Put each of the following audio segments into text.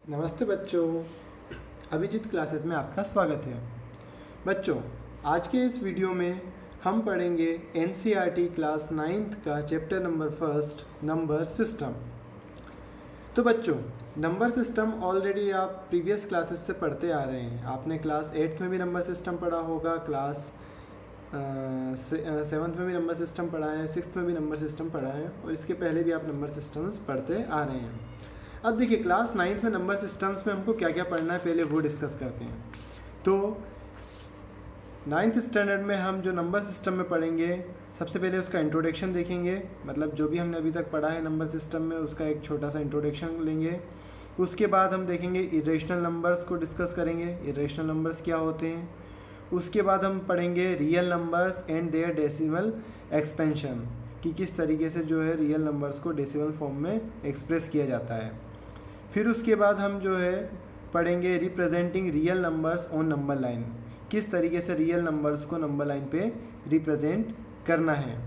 नमस्ते बच्चों, अभिजीत क्लासेस में आपका स्वागत है। बच्चों, आज के इस वीडियो में हम पढ़ेंगे एनसीईआरटी क्लास 9th का चैप्टर नंबर 1 नंबर सिस्टम। तो बच्चों, नंबर सिस्टम ऑलरेडी आप प्रीवियस क्लासेस से पढ़ते आ रहे हैं। आपने क्लास 8th में भी नंबर सिस्टम पढ़ा होगा, क्लास 7th में भी नंबर सिस्टम पढ़ा है, 6th में भी नंबर सिस्टम पढ़ा है और इसके पहले भी आप नंबर सिस्टम्स पढ़ते आ रहे हैं। अब देखिए, क्लास 9th में नंबर सिस्टम्स में हमको क्या क्या पढ़ना है पहले वो डिस्कस करते हैं। तो 9th स्टैंडर्ड में हम जो नंबर सिस्टम में पढ़ेंगे, सबसे पहले उसका इंट्रोडक्शन देखेंगे। मतलब जो भी हमने अभी तक पढ़ा है नंबर सिस्टम में उसका एक छोटा सा इंट्रोडक्शन लेंगे। उसके बाद हम देखेंगे इरेशनल नंबर्स को डिस्कस करेंगे, इरेशनल नंबर्स क्या होते हैं। उसके बाद हम पढ़ेंगे real numbers and their decimal expansion, कि किस तरीके से जो है रियल नंबर्स को डेसिमल फॉर्म में एक्सप्रेस किया जाता है। फिर उसके बाद हम जो है पढ़ेंगे representing real numbers on number line, किस तरीके से रियल नंबर्स को नंबर लाइन पे रिप्रेजेंट करना है।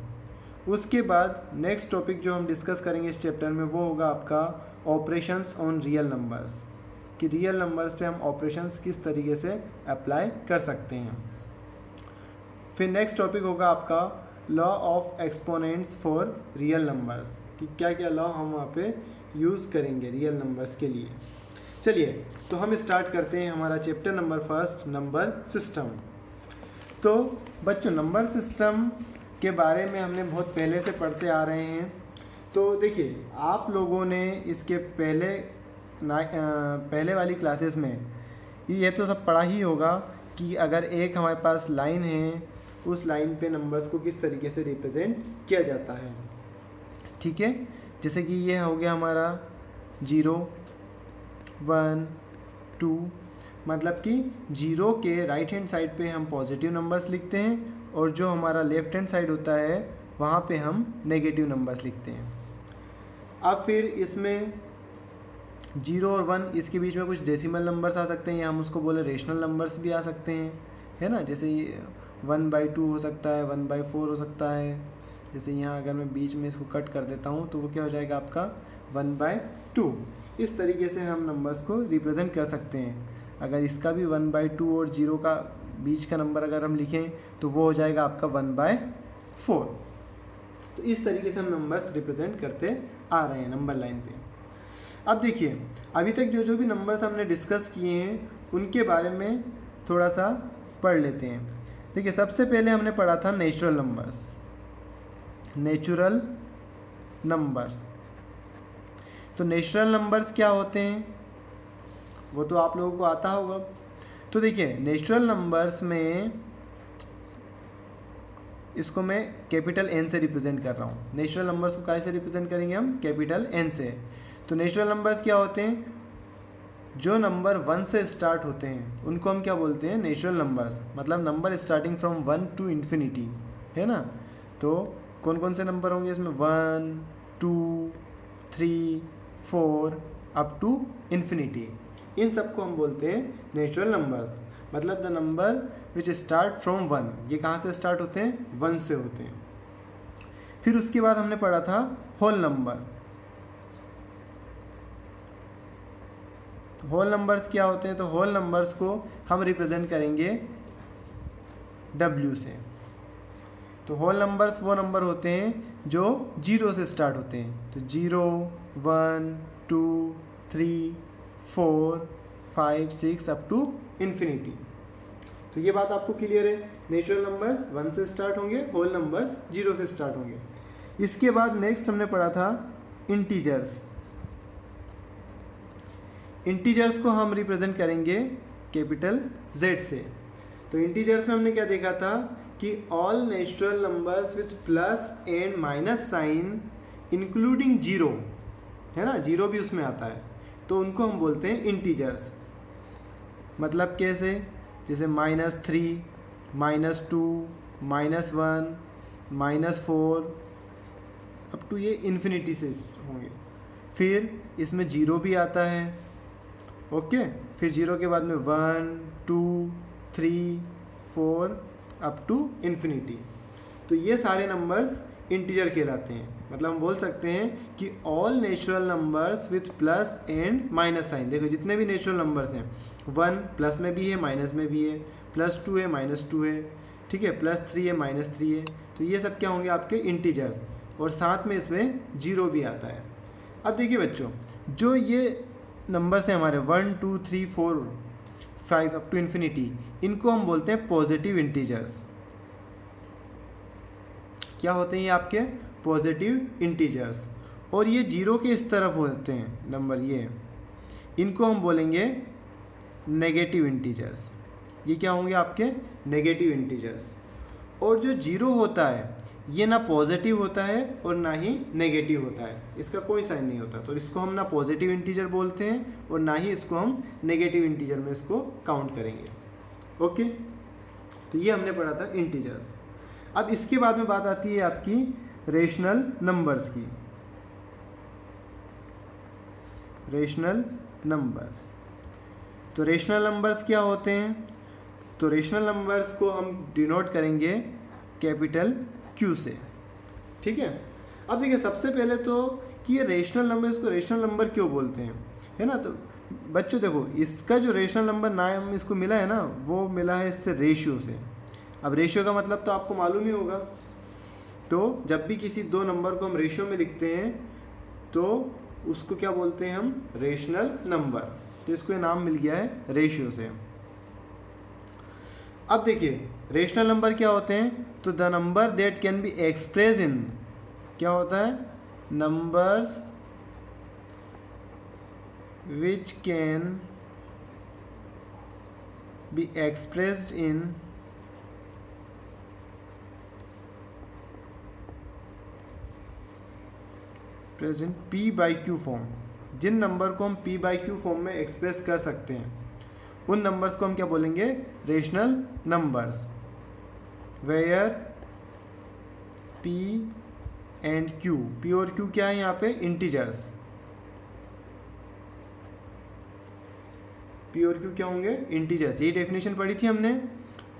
उसके बाद नेक्स्ट टॉपिक जो हम डिस्कस करेंगे इस चैप्टर में वो होगा आपका ऑपरेशंस ऑन रियल नंबर्स, कि रियल नंबर्स पे हम ऑपरेशंस किस तरीके से अप्लाई कर सकते हैं। फिर नेक्स्ट टॉपिक होगा आपका law of exponents for real numbers, कि क्या क्या लॉ हम वहाँ पे यूज़ करेंगे रियल नंबर्स के लिए। चलिए, तो हम स्टार्ट करते हैं हमारा चैप्टर नंबर 1 नंबर सिस्टम। तो बच्चों, नंबर सिस्टम के बारे में हमने बहुत पहले से पढ़ते आ रहे हैं। तो देखिए, आप लोगों ने इसके पहले वाली क्लासेस में ये तो सब पढ़ा ही होगा कि अगर एक हमारे पास लाइन है, उस लाइन पे नंबर्स को किस तरीके से रिप्रेजेंट किया जाता है। ठीक है, जैसे कि ये हो गया हमारा 0, 1, 2, मतलब कि 0 के राइट हैंड साइड पे हम पॉजिटिव नंबर्स लिखते हैं और जो हमारा लेफ्ट हैंड साइड होता है वहाँ पे हम नेगेटिव नंबर्स लिखते हैं। अब फिर इसमें 0 और 1 इसके बीच में कुछ डेसिमल नंबर्स आ सकते हैं, या हम उसको बोले रेशनल नंबर्स भी आ सकते हैं, है ना। जैसे 1/2 हो सकता है, 1/4 हो सकता है। जैसे यहाँ अगर मैं बीच में इसको कट कर देता हूँ तो वो क्या हो जाएगा आपका 1/2। इस तरीके से हम नंबर्स को रिप्रेजेंट कर सकते हैं। अगर इसका भी 1/2 और 0 का बीच का नंबर अगर हम लिखें तो वो हो जाएगा आपका 1/4। तो इस तरीके से हम नंबर्स रिप्रेजेंट करते आ रहे हैं नंबर लाइन पे। अब देखिए, अभी तक जो जो भी नंबर्स हमने डिस्कस किए हैं उनके बारे में थोड़ा सा पढ़ लेते हैं। देखिए, सबसे पहले हमने पढ़ा था नेचुरल नंबर्स, नेचुरल नंबर। तो नेचुरल नंबर्स क्या होते हैं वो तो आप लोगों को आता होगा। तो देखिए, नेचुरल नंबर्स में इसको मैं कैपिटल एन से रिप्रेजेंट कर रहा हूँ। नेचुरल नंबर्स को कैसे रिप्रेजेंट करेंगे हम? कैपिटल एन से। तो नेचुरल नंबर्स क्या होते हैं? जो नंबर 1 से स्टार्ट होते हैं उनको हम क्या बोलते हैं? Natural numbers. मतलब number starting from 1 to infinity, है ना। तो कौन कौन से नंबर होंगे इसमें? 1, 2, 3, 4 अप टू इन्फिनिटी। इन सबको हम बोलते हैं नेचुरल नंबर्स। मतलब the number which start from 1। ये कहाँ से स्टार्ट होते हैं? 1 से होते हैं। फिर उसके बाद हमने पढ़ा था होल नंबर। होल नंबर्स क्या होते हैं? तो होल नंबर्स को हम रिप्रेजेंट करेंगे W से। तो होल नंबर्स वो नंबर होते हैं जो 0 से स्टार्ट होते हैं। तो 0, 1, 2, 3, 4, 5, 6 अप टू इन्फिनिटी। तो ये बात आपको क्लियर है? नेचुरल नंबर्स 1 से स्टार्ट होंगे, होल नंबर्स 0 से स्टार्ट होंगे। इसके बाद नेक्स्ट हमने पढ़ा था इंटीजर्स। इंटीजर्स को हम रिप्रेजेंट करेंगे कैपिटल Z से। तो इंटीजर्स में हमने क्या देखा था कि all natural numbers with plus and minus sign including 0, है ना, 0 भी उसमें आता है, तो उनको हम बोलते हैं इंटीजर्स। मतलब कैसे? जैसे -3, -2, -1, -4 अप टू ये इन्फिनिटी से होंगे। फिर इसमें 0 भी आता है, ओके। फिर 0 के बाद में 1, 2, 3, 4 अप टू इन्फिनिटी। तो ये सारे नंबर्स इंटीजर कहलाते हैं। मतलब हम बोल सकते हैं कि all natural numbers with plus and minus sign. देखो जितने भी नेचुरल नंबर्स हैं, 1 प्लस में भी है माइनस में भी है, +2 है -2 है, ठीक है, +3 है -3 है, तो ये सब क्या होंगे आपके इंटीजर्स, और साथ में इसमें 0 भी आता है। अब देखिए बच्चों, जो ये नंबर्स हैं हमारे 1 2 3 4 5 अप टू इन्फिनिटी, इनको हम बोलते हैं पॉजिटिव इंटीजर्स। क्या होते हैं ये आपके पॉजिटिव इंटीजर्स, और ये 0 के इस तरफ होते हैं नंबर, ये इनको हम बोलेंगे नेगेटिव इंटीजर्स। ये क्या होंगे आपके नेगेटिव इंटीजर्स। और जो 0 होता है ये ना पॉजिटिव होता है और ना ही नेगेटिव होता है, इसका कोई साइन नहीं होता, तो इसको हम ना पॉजिटिव इंटीजर बोलते हैं और ना ही इसको हम नेगेटिव इंटीजर में इसको काउंट करेंगे। ओके, तो ये हमने पढ़ा था इंटीजर्स। अब इसके बाद में बात आती है आपकी रेशनल नंबर्स की। रेशनल नंबर्स, तो रेशनल नंबर्स क्या होते हैं? तो रेशनल नंबर्स को हम डिनोट करेंगे कैपिटल Q से, ठीक है। अब देखिए सबसे पहले तो कि ये रेशनल नंबर, इसको रेशनल नंबर क्यों बोलते हैं, है ना। तो बच्चों देखो, इसका जो रेशनल नंबर नाम इसको मिला है ना, वो मिला है इससे रेशियो से। अब रेशियो का मतलब तो आपको मालूम ही होगा, तो जब भी किसी दो नंबर को हम रेशियो में लिखते हैं तो उसको क्या बोलते हैं हम? Rational number. तो इसको ये नाम मिल गया है रेशियो से। अब देखिए रेशनल नंबर क्या होते हैं? तो the number that can be express in, क्या होता है? Numbers which can be expressed in present P/Q form. जिन नंबर को हम P/Q फॉर्म में एक्सप्रेस कर सकते हैं उन नंबर्स को हम क्या बोलेंगे? Rational numbers. Where P and Q, P और Q क्या है यहाँ पे? इंटीजर्स। P और Q क्या होंगे? इंटीजर्स। यही डेफिनेशन पढ़ी थी हमने।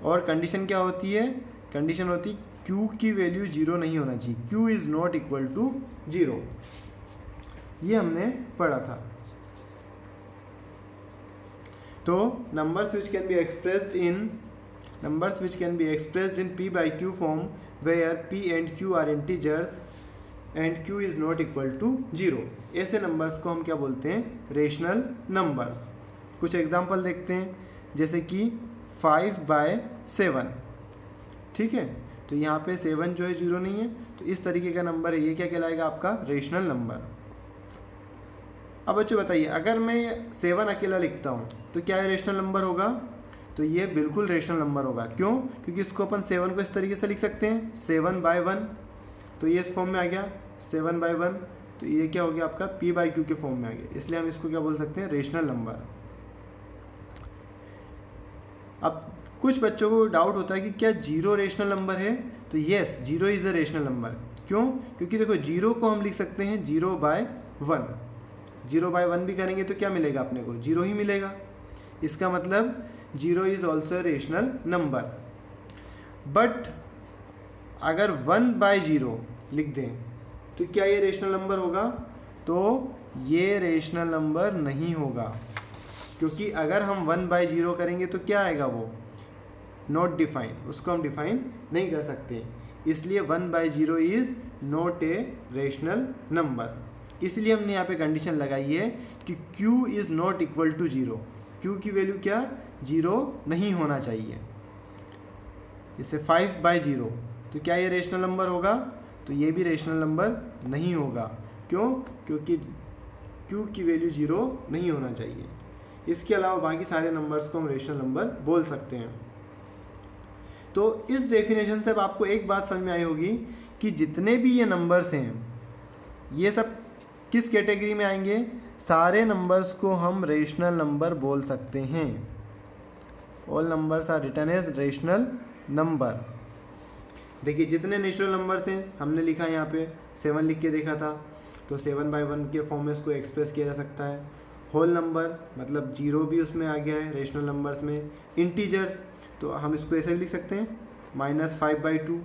और कंडीशन क्या होती है? कंडीशन होती Q की वैल्यू 0 नहीं होना चाहिए, Q is not equal to 0। ये हमने पढ़ा था। तो numbers which can be expressed in P/Q form where P and Q are integers and Q is not equal to 0, ऐसे नंबर्स को हम क्या बोलते हैं? Rational numbers. कुछ एग्जांपल देखते हैं, जैसे कि 5/7, ठीक है। तो यहाँ पे 7 जो है 0 नहीं है, तो इस तरीके का नंबर है, ये क्या कहलाएगा? आपका रेशनल नंबर। अब बच्चों बताइए, अगर मैं 7 अकेला लिखता हूँ तो क्या ये रेशनल नंबर होगा? तो ये बिल्कुल रेशनल नंबर होगा। क्यों? क्योंकि इसको अपन 7 को इस तरीके से लिख सकते हैं 7/1, तो ये इस फॉर्म में आ गया 7/1, तो ये क्या हो गया आपका? P/Q के फॉर्म में आ गया, इसलिए हम इसको क्या बोल सकते हैं? Rational number. अब कुछ बच्चों को डाउट होता है कि क्या 0 रेशनल नंबर है? तो yes, 0 is a rational number. क्यों? क्योंकि देखो 0 को हम लिख सकते हैं 0/1, 0/1 भी करेंगे तो क्या मिलेगा अपने को? 0 ही मिलेगा। इसका मतलब 0 is also a rational number. But अगर 1/0 लिख दें तो क्या ये रेशनल नंबर होगा? तो ये रेशनल नंबर नहीं होगा, क्योंकि अगर हम 1/0 करेंगे तो क्या आएगा? वो नॉट डिफाइन, उसको हम डिफाइन नहीं कर सकते, इसलिए 1/0 is not a rational number. इसलिए हमने यहाँ पे कंडीशन लगाई है कि Q is not equal to 0, Q की वैल्यू क्या? 0 नहीं होना चाहिए। जैसे 5/0, तो क्या ये रेशनल नंबर होगा? तो ये भी रेशनल नंबर नहीं होगा। क्यों? क्योंकि Q की वैल्यू 0 नहीं होना चाहिए। इसके अलावा बाकी सारे नंबर्स को हम रेशनल नंबर बोल सकते हैं। तो इस डेफिनेशन से अब आपको एक बात समझ में आई होगी कि जितने भी ये नंबर्स हैं ये सब किस कैटेगरी में आएंगे? सारे नंबर्स को हम रेशनल नंबर बोल सकते हैं। All numbers are written as rational number. देखिए जितने नेचुरल नंबर्स हैं हमने लिखा है यहाँ पे 7 लिख के देखा था, तो 7/1 के फॉर्म में इसको एक्सप्रेस किया जा सकता है। होल नंबर मतलब 0 भी उसमें आ गया है रेशनल नंबर्स में। इंटीजर्स तो हम इसको ऐसे भी लिख सकते हैं -5/2,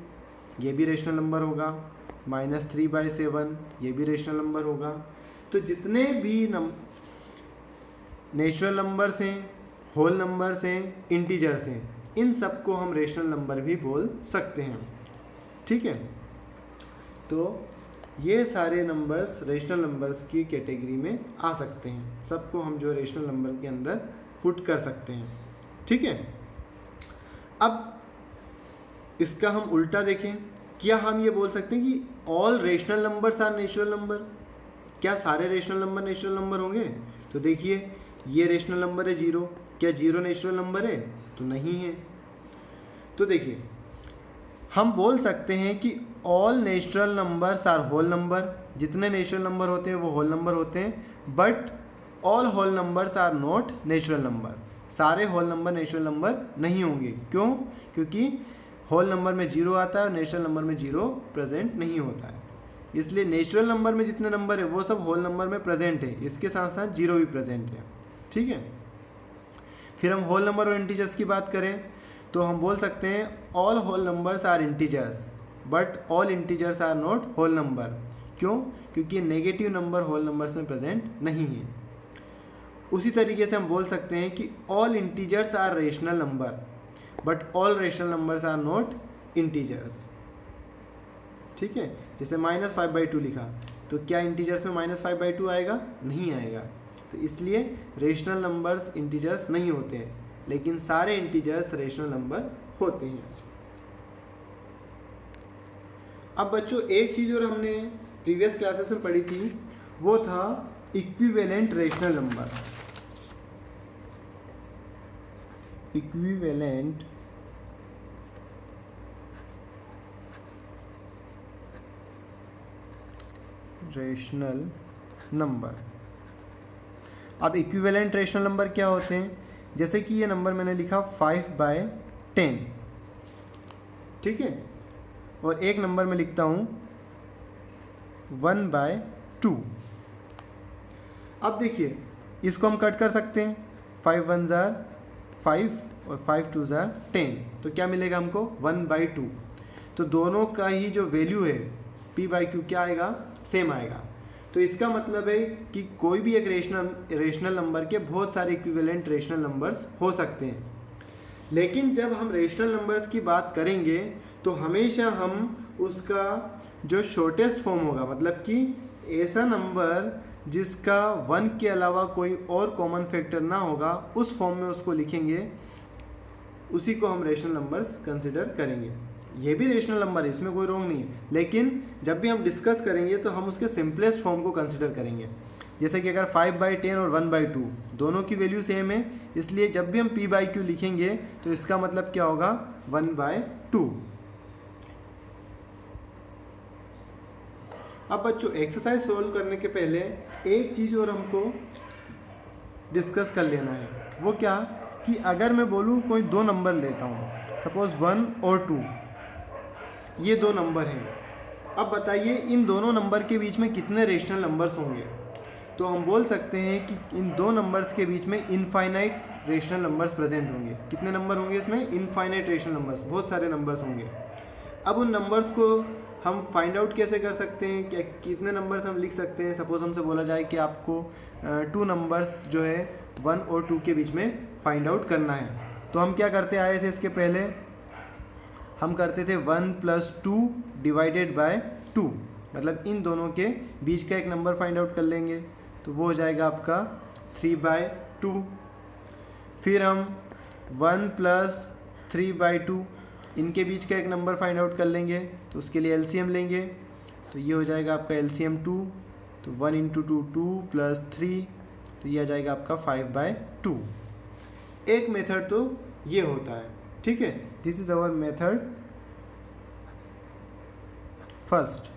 ये भी रेशनल नंबर होगा। -3/7 ये भी रेशनल नंबर होगा। तो जितने भी नेचुरल नंबर्स हैं, होल नंबर्स हैं, इंटीजर्स हैं, इन सब को हम रेशनल नंबर भी बोल सकते हैं। ठीक है, तो ये सारे नंबर्स रेशनल नंबर्स की कैटेगरी में आ सकते हैं। सबको हम जो रेशनल नंबर के अंदर पुट कर सकते हैं। ठीक है, अब इसका हम उल्टा देखें, क्या हम ये बोल सकते हैं कि all rational numbers are natural number? क्या सारे रेशनल नंबर नेचुरल नंबर होंगे? तो देखिए, ये रेशनल नंबर है 0, क्या 0 नेचुरल नंबर है? तो नहीं है। तो देखिए, हम बोल सकते हैं कि all natural numbers are whole number, जितने नेचुरल नंबर होते हैं वो होल नंबर होते हैं, but all whole numbers are not natural number. सारे होल नंबर नेचुरल नंबर नहीं होंगे। क्यों? क्योंकि होल नंबर में 0 आता है और नेचुरल नंबर में 0 प्रेजेंट नहीं होता है। इसलिए नेचुरल नंबर में जितने नंबर है वो सब होल नंबर में प्रेजेंट है, इसके साथ साथ 0 भी प्रेजेंट है। ठीक है, फिर हम होल नंबर और इंटीजर्स की बात करें तो हम बोल सकते हैं all whole numbers are integers but all integers are not whole number. क्यों? क्योंकि नेगेटिव नंबर होल नंबर्स में प्रेजेंट नहीं है। उसी तरीके से हम बोल सकते हैं कि all integers are rational number but all rational numbers are not integers. ठीक है, जैसे -5/2 लिखा, तो क्या इंटीजर्स में -5/2 आएगा? नहीं आएगा। तो इसलिए रेशनल नंबर्स इंटीजर्स नहीं होते हैं, लेकिन सारे इंटीजर्स रेशनल नंबर होते हैं। अब बच्चों, एक चीज़ और हमने प्रीवियस क्लासेस में पढ़ी थी, वो था equivalent rational number. Equivalent rational number. अब इक्विवेलेंट रेशनल नंबर क्या होते हैं? जैसे कि ये नंबर मैंने लिखा 5/10, ठीक है, और एक नंबर में लिखता हूँ 1/2। अब देखिए, इसको हम कट कर सकते हैं, 5 1 जार 5 और 5 2 जार 10, तो क्या मिलेगा हमको? 1/2। तो दोनों का ही जो वैल्यू है p/q क्या आएगा? सेम आएगा। तो इसका मतलब है कि कोई भी एक रेशनल नंबर के बहुत सारे इक्विवेलेंट रेशनल नंबर्स हो सकते हैं। लेकिन जब हम रेशनल नंबर्स की बात करेंगे तो हमेशा हम उसका जो शॉर्टेस्ट फॉर्म होगा, मतलब कि ऐसा नंबर जिसका 1 के अलावा कोई और कॉमन फैक्टर ना होगा, उस फॉर्म में उसको लिखेंगे, उसी को हम रेशनल नंबर्स कंसिडर करेंगे। ये भी रेशनल नंबर है, इसमें कोई रॉन्ग नहीं है, लेकिन जब भी हम डिस्कस करेंगे तो हम उसके सिंपलेस्ट फॉर्म को कंसिडर करेंगे। जैसे कि अगर 5/10 और 1/2 दोनों की वैल्यू सेम है, इसलिए जब भी हम p/q लिखेंगे तो इसका मतलब क्या होगा? 1/2। अब बच्चों, एक्सरसाइज सोल्व करने के पहले एक चीज़ और हमको डिस्कस कर लेना है। वो क्या कि अगर मैं बोलूँ कोई दो नंबर लेता हूँ, सपोज 1 और 2, ये दो नंबर हैं। अब बताइए इन दोनों नंबर के बीच में कितने रेशनल नंबर्स होंगे? तो हम बोल सकते हैं कि इन दो नंबर्स के बीच में इनफाइनाइट रेशनल नंबर्स प्रेजेंट होंगे। कितने नंबर होंगे इसमें? इनफाइनाइट रेशनल नंबर्स, बहुत सारे नंबर्स होंगे। अब उन नंबर्स को हम फाइंड आउट कैसे कर सकते हैं? क्या कितने नंबर्स हम लिख सकते हैं? सपोज हमसे बोला जाए कि आपको 2 नंबर्स जो है 1 और 2 के बीच में फाइंड आउट करना है, तो हम क्या करते आए थे? इसके पहले हम करते थे 1 + 2 डिवाइडेड बाय 2, मतलब इन दोनों के बीच का एक नंबर फाइंड आउट कर लेंगे, तो वो हो जाएगा आपका 3/2। फिर हम 1 + 3/2 इनके बीच का एक नंबर फाइंड आउट कर लेंगे, तो उसके लिए एलसीएम लेंगे, तो ये हो जाएगा आपका एलसीएम 2, तो 1 × 2 2 + 3, तो ये आ जाएगा आपका 5/2। एक मेथड तो ये होता है, ठीक है। This is our method first,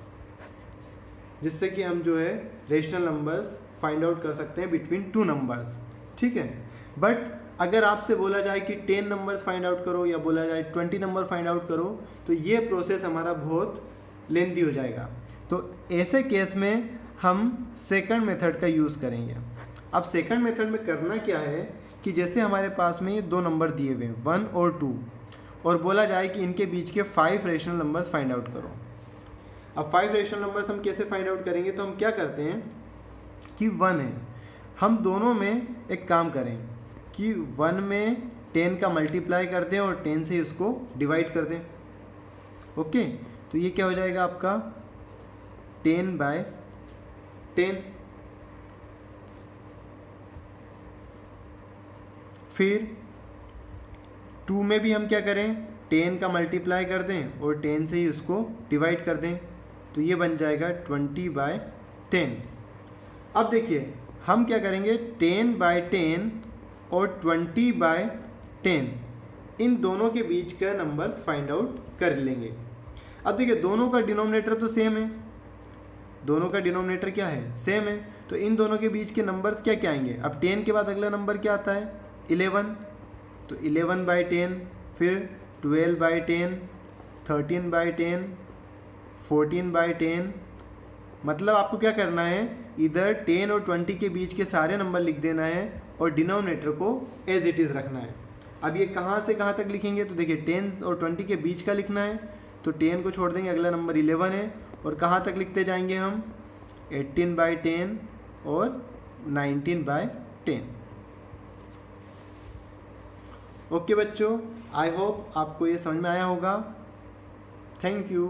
जिससे कि हम जो है रेशनल नंबर्स फाइंड आउट कर सकते हैं बिटवीन 2 नंबर्स, ठीक है। बट अगर आपसे बोला जाए कि 10 नंबर्स फाइंड आउट करो या बोला जाए 20 नंबर फाइंड आउट करो, तो ये प्रोसेस हमारा बहुत लेंथी हो जाएगा। तो ऐसे केस में हम सेकंड मेथड का यूज़ करेंगे। अब सेकंड मेथड में करना क्या है कि जैसे हमारे पास में ये 2 नंबर दिए हुए हैं 1 और 2, और बोला जाए कि इनके बीच के 5 रेशनल नंबर्स फाइंड आउट करो। अब 5 रेशनल नंबर्स हम कैसे फाइंड आउट करेंगे, तो हम क्या करते हैं कि 1 है, हम दोनों में एक काम करें कि 1 में 10 का मल्टीप्लाई कर दें और 10 से उसको डिवाइड कर दें। ओके, तो ये क्या हो जाएगा आपका 10/10। फिर 2 में भी हम क्या करें, 10 का मल्टीप्लाई कर दें और 10 से ही उसको डिवाइड कर दें, तो ये बन जाएगा 20/10। अब देखिए हम क्या करेंगे, 10/10 और 20/10 इन दोनों के बीच का नंबर्स फाइंड आउट कर लेंगे। अब देखिए दोनों का डिनोमिनेटर तो सेम है, दोनों का डिनोमिनेटर क्या है, सेम है, तो इन दोनों के बीच के नंबर्स क्या क्या आएंगे। अब 10 के बाद अगला नंबर क्या आता है, 11, तो 11/10, फिर 12/10, 13/10, 14/10। मतलब आपको क्या करना है, इधर 10 और 20 के बीच के सारे नंबर लिख देना है और डिनोमिनेटर को एज इट इज़ रखना है। अब ये कहाँ से कहाँ तक लिखेंगे, तो देखिए 10 और 20 के बीच का लिखना है, तो 10 को छोड़ देंगे, अगला नंबर 11 है, और कहाँ तक लिखते जाएंगे हम, 18/10 और 19/10। ओके बच्चों, आई होप आपको ये समझ में आया होगा। Thank you.